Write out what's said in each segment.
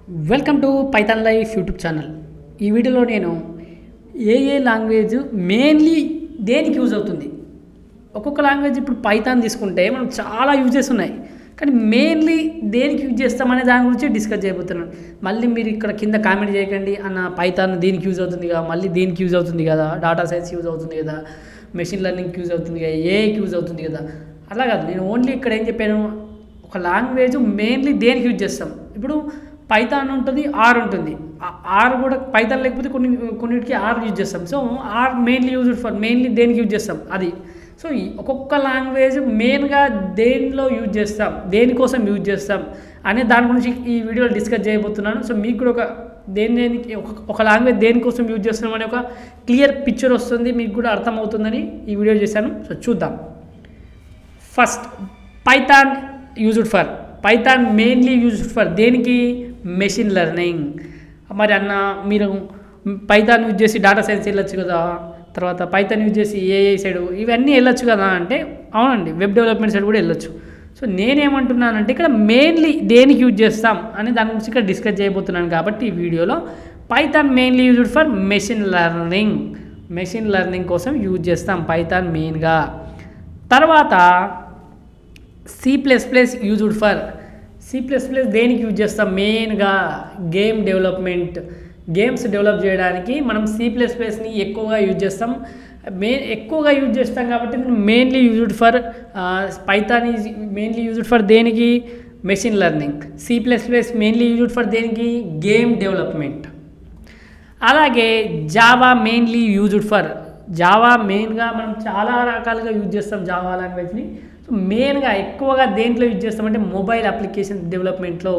Welcome to Python life YouTube channel. ఈ వీడియోలో నేను ఏ లాంగ్వేజ్ మెయిన్లీ దేనికి యూజ్ అవుతుంది, ఒక్కొక్క లాంగ్వేజ్ ఇప్పుడు పైథాన్ తీసుకుంటే మనం చాలా యూజెస్ ఉన్నాయి, కానీ మెయిన్లీ దేనికి యూజ్ చేస్తామనే దాని గురించి డిస్కస్ చేయబోతున్నాను. మళ్ళీ మీరు ఇక్కడ కింద కామెంట్ చేయకండి అన్న పైథాన్ దీనికి యూజ్ అవుతుంది కదా, మళ్ళీ దీనికి యూజ్ అవుతుంది కదా, డాటా సైన్స్ యూజ్ అవుతుంది కదా, మెషిన్ లెర్నింగ్కి యూజ్ అవుతుంది కదా, ఏఐకి యూజ్ అవుతుంది కదా, అలా కాదు. నేను ఓన్లీ ఇక్కడ ఏం చెప్పాను, ఒక లాంగ్వేజ్ మెయిన్లీ దేనికి యూజ్ చేస్తాం. ఇప్పుడు పైథాన్ ఉంటుంది, ఆర్ ఉంటుంది. ఆర్ కూడా పైథాన్ లేకపోతే కొన్నిటికి ఆర్ యూజ్ చేస్తాం. So R mainly used for mainly దేనికి యూజ్ చేస్తాం అది. సో ఒక్కొక్క లాంగ్వేజ్ మెయిన్గా దేనిలో యూజ్ చేస్తాం, దేనికోసం యూజ్ చేస్తాం అనే దాని గురించి ఈ వీడియోలో డిస్కస్ చేయబోతున్నాను. సో మీకు కూడా దేనికి ఒక లాంగ్వేజ్ దేనికోసం యూజ్ చేస్తున్నాం అనే ఒక క్లియర్ పిక్చర్ వస్తుంది, మీకు కూడా అర్థమవుతుందని ఈ వీడియో చేశాను. సో చూద్దాం. First Python used for, Python mainly used for దేనికి, మెషిన్ లెర్నింగ్. మరి అన్న మీరు పైథాన్ యూజ్ చేసి డాటా సైన్స్ వెళ్ళొచ్చు కదా, తర్వాత పైథాన్ యూజ్ చేసి ఏఐ సైడ్ ఇవన్నీ వెళ్ళొచ్చు కదా అంటే అవునండి, వెబ్ డెవలప్మెంట్ సైడ్ కూడా వెళ్ళొచ్చు. సో నేనేమంటున్నానంటే ఇక్కడ మెయిన్లీ దేనికి యూజ్ చేస్తాం అని దాని గురించి ఇక్కడ డిస్కస్ చేయబోతున్నాను. కాబట్టి ఈ వీడియోలో Python mainly used for machine learning, machine learning కోసం యూజ్ చేస్తాం పైథాన్ మెయిన్గా. తర్వాత C++ యూజ్డ్ ఫర్, C++ దేనికి యూజ్ చేస్తాం, మెయిన్గా గేమ్ డెవలప్మెంట్, గేమ్స్ డెవలప్ చేయడానికి మనం C++ని ఎక్కువగా యూజ్ చేస్తాం. ఎక్కువగా యూజ్ చేస్తాం కాబట్టి mainly used for Python is mainly used for దేనికి, machine learning. C++ mainly used for దేనికి, గేమ్ డెవలప్మెంట్. అలాగే Java mainly used for, Java మెయిన్గా మనం చాలా రకాలుగా యూజ్ చేస్తాం జావా లాంగ్వేజ్ని. సో మెయిన్గా ఎక్కువగా దేంట్లో యూజ్ చేస్తామంటే మొబైల్ అప్లికేషన్ డెవలప్మెంట్లో,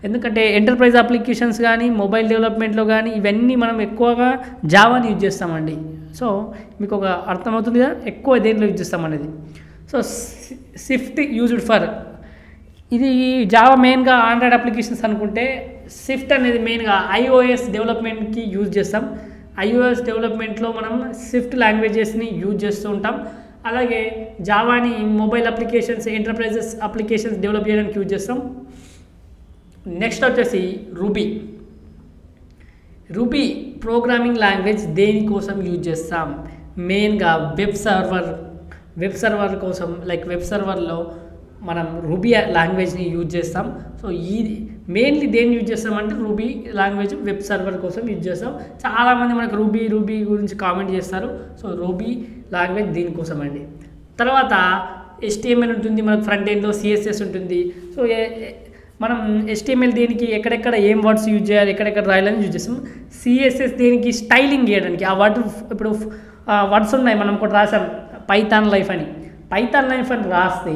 ఎందుకంటే ఎంటర్ప్రైజ్ అప్లికేషన్స్ కానీ మొబైల్ డెవలప్మెంట్లో కానీ ఇవన్నీ మనం ఎక్కువగా జావాని యూజ్ చేస్తామండి. సో మీకు ఒక అర్థమవుతుంది కదా ఎక్కువ దేంట్లో యూజ్ చేస్తామనేది. సో స్విఫ్ట్ యూజ్డ్ ఫర్, ఇది జావా మెయిన్గా ఆండ్రాయిడ్ అప్లికేషన్స్ అనుకుంటే స్విఫ్ట్ అనేది మెయిన్గా iOS డెవలప్మెంట్కి యూజ్ చేస్తాం. iOS డెవలప్మెంట్లో మనం స్విఫ్ట్ లాంగ్వేజెస్ని యూజ్ చేస్తూ ఉంటాం. అలాగే జావాని mobile applications, enterprises applications develop చేయడానికి యూజ్ చేస్తాం. నెక్స్ట్ వచ్చేసి రూబీ ప్రోగ్రామింగ్ లాంగ్వేజ్ దేనికోసం యూజ్ చేస్తాం, మెయిన్గా వెబ్ సర్వర్ కోసం. లైక్ వెబ్ సర్వర్లో మనం రూబీ లాంగ్వేజ్ని యూజ్ చేస్తాం. సో ఇది మెయిన్లీ దేన్ని యూజ్ చేస్తామంటే రూబీ లాంగ్వేజ్ వెబ్ సర్వర్ కోసం యూజ్ చేస్తాం. చాలామంది మనకు రూబీ గురించి కామెంట్ చేస్తారు. సో రూబీ లాంగ్వేజ్ దీనికోసం అండి. తర్వాత HTML ఉంటుంది, మనకు ఫ్రంట్ ఎండ్లో CSS ఉంటుంది. సో మనం HTML దేనికి, ఎక్కడెక్కడ ఏం వర్డ్స్ యూజ్ చేయాలి, ఎక్కడెక్కడ రాయాలని యూజ్ చేస్తాం. CSS దేనికి, స్టైలింగ్ చేయడానికి. ఆ వర్డ్ ఇప్పుడు వర్డ్స్ ఉన్నాయి, మనం ఒకటి రాసాం పైథాన్ లైఫ్ అని రాస్తే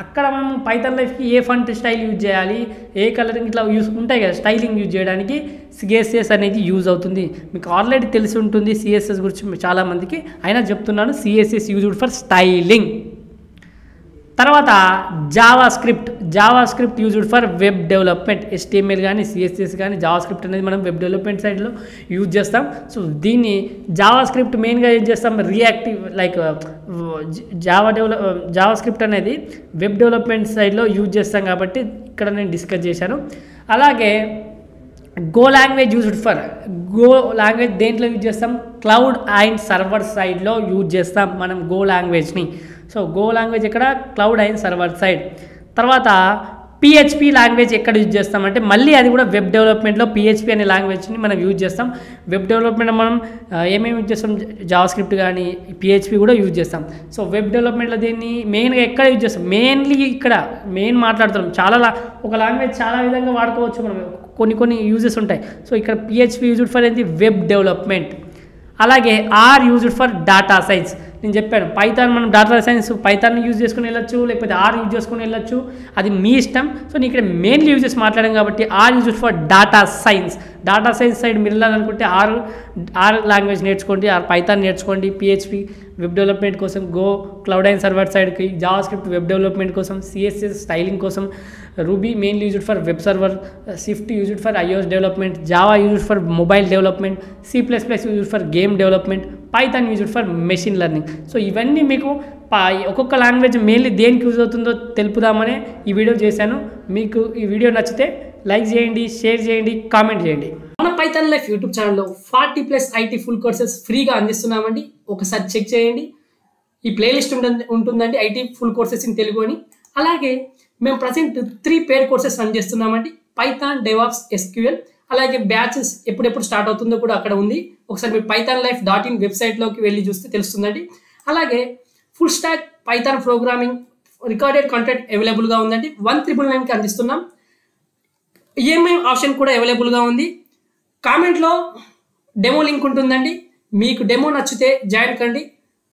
అక్కడ మనం పైథాన్ లైఫ్కి ఏ ఫంట్ స్టైల్ యూజ్ చేయాలి, ఏ కలరింగ్ ఇట్లా యూజ్ ఉంటాయి కదా, స్టైలింగ్ యూజ్ చేయడానికి CSS అనేది యూజ్ అవుతుంది. మీకు ఆల్రెడీ తెలిసి ఉంటుంది CSS గురించి చాలామందికి, అయినా చెప్తున్నాను. CSS used for styling. తర్వాత JavaScript used for web development. HTML కానీ CSS కానీ జావా స్క్రిప్ట్ అనేది మనం వెబ్ డెవలప్మెంట్ సైడ్లో యూజ్ చేస్తాం. సో దీన్ని జావా స్క్రిప్ట్ మెయిన్గా యూజ్ చేస్తాం. రియాక్టివ్ లైక్ జావా స్క్రిప్ట్ అనేది వెబ్ డెవలప్మెంట్ సైడ్లో యూజ్ చేస్తాం కాబట్టి ఇక్కడ నేను డిస్కస్ చేశాను. అలాగే Go language used for, Go language దేంట్లో యూజ్ చేస్తాం, క్లౌడ్ అండ్ సర్వర్ సైడ్లో యూజ్ చేస్తాం మనం గో లాంగ్వేజ్ని. సో గో లాంగ్వేజ్ ఇక్కడ క్లౌడ్ అండ్ సర్వర్ సైడ్. తర్వాత PHP లాంగ్వేజ్ ఎక్కడ యూజ్ చేస్తామంటే మళ్ళీ అది కూడా వెబ్ డెవలప్మెంట్లో PHP అనే లాంగ్వేజ్ని మనం యూజ్ చేస్తాం. వెబ్ డెవలప్మెంట్ మనం ఏమేమి యూజ్ చేస్తాం, జావా స్క్రిప్ట్ కానీ PHP కూడా యూజ్ చేస్తాం. సో వెబ్ డెవలప్మెంట్లో దీన్ని మెయిన్గా ఎక్కడ యూజ్ చేస్తాం, మెయిన్లీ ఇక్కడ మాట్లాడుతున్నాం. ఒక లాంగ్వేజ్ చాలా విధంగా వాడుకోవచ్చు మనం, కొన్ని యూజెస్ ఉంటాయి. సో ఇక్కడ PHP యూజ్డ్ ఫర్ ఏంటి, వెబ్ డెవలప్మెంట్. అలాగే R used for data science. నేను చెప్పాను పైథాన్ మనం డాటా సైన్స్ పైథాన్ యూజ్ చేసుకుని వెళ్ళొచ్చు, లేకపోతే ఆర్ యూజ్ చేసుకుని వెళ్ళొచ్చు, అది మీ ఇష్టం. సో నేను ఇక్కడ మెయిన్లీ యూజ్ చేసి మాట్లాడాం కాబట్టి R used for data science side మీరు వెళ్ళాలనుకుంటే ఆర్ లాంగ్వేజ్ నేర్చుకోండి, ఆర్ పైథాన్ నేర్చుకోండి. PHP వెబ్ డెవలప్మెంట్ కోసం, గో క్లౌడ్ అండ్ సర్వర్ సైడ్కి, జావా స్క్రిప్ట్ వెబ్ డెవలప్మెంట్ కోసం, CSS స్టైలింగ్ కోసం, Ruby mainly used for web server, Swift used for iOS development, Java used for mobile development, C++ used for game development, Python used for machine learning. So ఇవన్నీ మీకు ఒక్కొక్క language mainly దేనికి use అవుతుందో తెలుపుదామనే ఈ video చేశాను. మీకు ఈ video నచ్చితే లైక్ చేయండి, షేర్ చేయండి, కామెంట్ చేయండి. మన పైథాన్ లైఫ్ యూట్యూబ్ ఛానల్లో 40+ IT ఫుల్ కోర్సెస్ ఫ్రీగా అందిస్తున్నామండి. ఒకసారి చెక్ చేయండి. ఈ ప్లేలిస్ట్ ఉంటుందండి IT full courses in Telugu అని. అలాగే మేము ప్రజెంట్ 3 పెయిడ్ కోర్సెస్ రన్ చేస్తున్నామండి. Python, DevOps, SQL. అలాగే బ్యాచెస్ ఎప్పుడెప్పుడు స్టార్ట్ అవుతుందో కూడా అక్కడ ఉంది. ఒకసారి మీరు pythonlife.in వెబ్సైట్లోకి వెళ్ళి చూస్తే తెలుస్తుందండి. అలాగే full stack Python programming recorded content అవైలబుల్గా ఉందండి. 1999కి అందిస్తున్నాం. EMI ఆప్షన్ కూడా అవైలబుల్గా ఉంది. కామెంట్లో డెమో లింక్ ఉంటుందండి. మీకు డెమో నచ్చితే జాయిన్ కండి.